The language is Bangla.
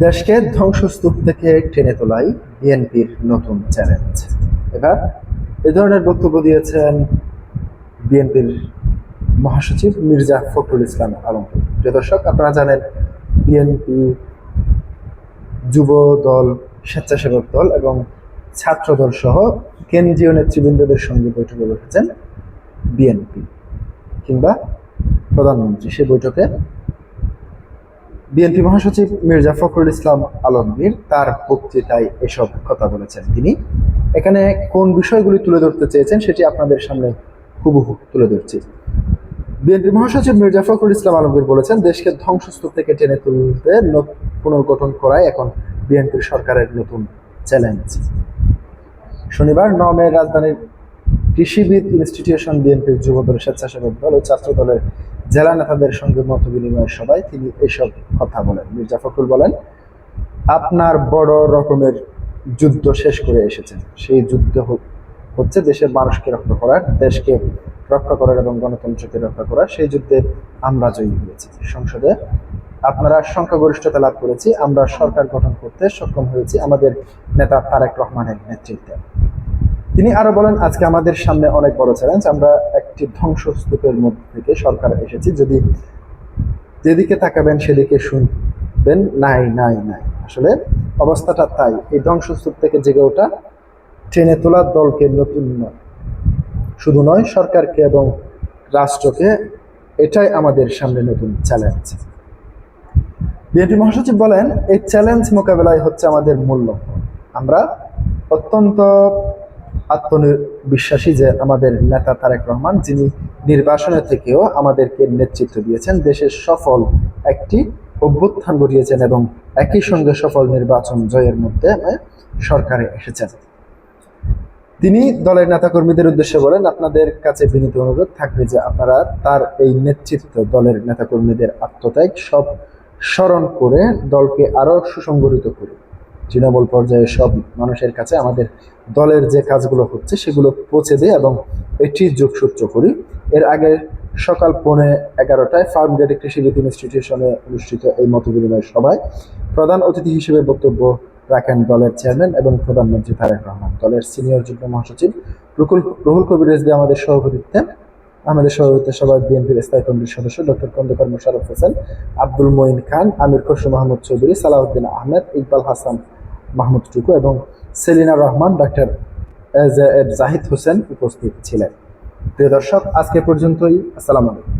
দেশকে ধ্বংসস্তূপ থেকে টেনে তোলাই বিএনপির নতুন চ্যালেঞ্জ। এবার এ ধরনের বক্তব্য দিয়েছেন বিএনপির মহাসচিব মির্জা ফখরুল ইসলাম আলমগীর। প্রিয় দর্শক, আপনারা জানেন বিএনপি যুব দল, স্বেচ্ছাসেবক দল এবং ছাত্র দল সহ কেন্দ্রীয় নেতৃবৃন্দদের সঙ্গে বৈঠকে বসেছেন বিএনপি কিংবা প্রধানমন্ত্রী। সে বৈঠকে বিএনপি মহাসচিব মির্জা ফখরুল ইসলাম আলমগীর তার বক্তৃতায় এসব কথা বলেছেন। তিনি এখানে কোন বিষয়গুলি তুলে ধরতে চেয়েছেন সেটি আপনাদের সামনে হুবহু তুলে ধরছি। বিএনপি মহাসচিব মির্জা ফখরুল ইসলাম আলমগীর বলেছেন, দেশকে ধ্বংসস্তূপ থেকে টেনে তুলতে পুনর্গঠন করাই এখন বিএনপির সরকারের নতুন চ্যালেঞ্জ। শনিবার 9 মে রাজধানীর কৃষিবিদ ইনস্টিটিউশন বিএনপির যুবদল, স্বেচ্ছাসেবক দল ও ছাত্র দলের জেলা নেতাদের সঙ্গে মত বিনিময়ের সভায় তিনি এসব কথা বলেন। মির্জা ফখরুল বলেন, আপনার বড় রকমের যুদ্ধ শেষ করে এসেছেন। সেই যুদ্ধ হচ্ছে দেশের মানুষকে রক্ষা করার, দেশকে রক্ষা করার এবং গণতন্ত্রকে রক্ষা করার। সেই যুদ্ধে আমরা জয়ী হয়েছি। সংসদে আপনারা সংখ্যাগরিষ্ঠতা লাভ করেছি। আমরা সরকার গঠন করতে সক্ষম হয়েছি আমাদের নেতা তারেক রহমানের নেতৃত্বে। তিনি আরো বলেন, আজকে আমাদের সামনে অনেক বড় চ্যালেঞ্জ। আমরা একটি ধ্বংসস্তূপের মধ্যে থেকে সরকার এসেছি। যদি যেদিকে তাকাবেন সেদিকে শুনবেন নাই নাই নাই। আসলে অবস্থাটা তাই। এই ধ্বংসস্তূপ থেকে জেগে ওঠা, টেনে তোলা দলকে নতুন নয়, শুধু নয় সরকারকে এবং রাষ্ট্রকে, এটাই আমাদের সামনে নতুন চ্যালেঞ্জ। বিএনপি মহাসচিব বলেন, এই চ্যালেঞ্জ মোকাবেলায় হচ্ছে আমাদের মূল লক্ষ্য। আমরা অত্যন্ত আত্মবিশ্বাসী যে আমাদের নেতা তারেক রহমান, যিনি নির্বাসনে থেকেও আমাদেরকে নেতৃত্ব দিয়েছেন, দেশের সফল একটি অভ্যুত্থান ঘটিয়েছেন এবং একই সঙ্গে সফল নির্বাচন জয়ের মধ্যে সরকারে এসেছেন। তিনি দলের নেতাকর্মীদের উদ্দেশ্যে বলেন, আপনাদের কাছে বিনীত অনুরোধ থাকবে যে আপনারা তার এই নেতৃত্ব, দলের নেতাকর্মীদের আত্মত্যাগ সব স্মরণ করে দলকে আরো সুসংগঠিত করুন। তৃণমূল পর্যায়ে সব মানুষের কাছে আমাদের দলের যে কাজগুলো হচ্ছে সেগুলো পৌঁছে দেয় এবং এটি যোগসূত্র করি। এর আগে সকাল 11:15টায় ফার্মগেটে কৃষিবিদ ইনস্টিটিউশনে অনুষ্ঠিত এই মতবিনিময় সভায় প্রধান অতিথি হিসেবে বক্তব্য রাখেন দলের চেয়ারম্যান এবং প্রধানমন্ত্রী তারেক রহমান। দলের সিনিয়র যুগ্ম মহাসচিব রুহুল কবির রিজভী আমাদের সভাপতিত্বে সভায় বিএনপির স্থায়ী কমিটির সদস্য ডক্টর খন্দকার মোশাররফ হোসেন, আব্দুল মঈন খান, আমির খসরু মাহমুদ চৌধুরী, সালাউদ্দিন আহমেদ, ইকবাল হাসান মাহমুদ টুকু এবং সেলিনা রহমান, ডাক্তার জাহিদ হোসেন উপস্থিত ছিলেন। প্রিয় দর্শক, আজকে পর্যন্তই। আসসালামু আলাইকুম।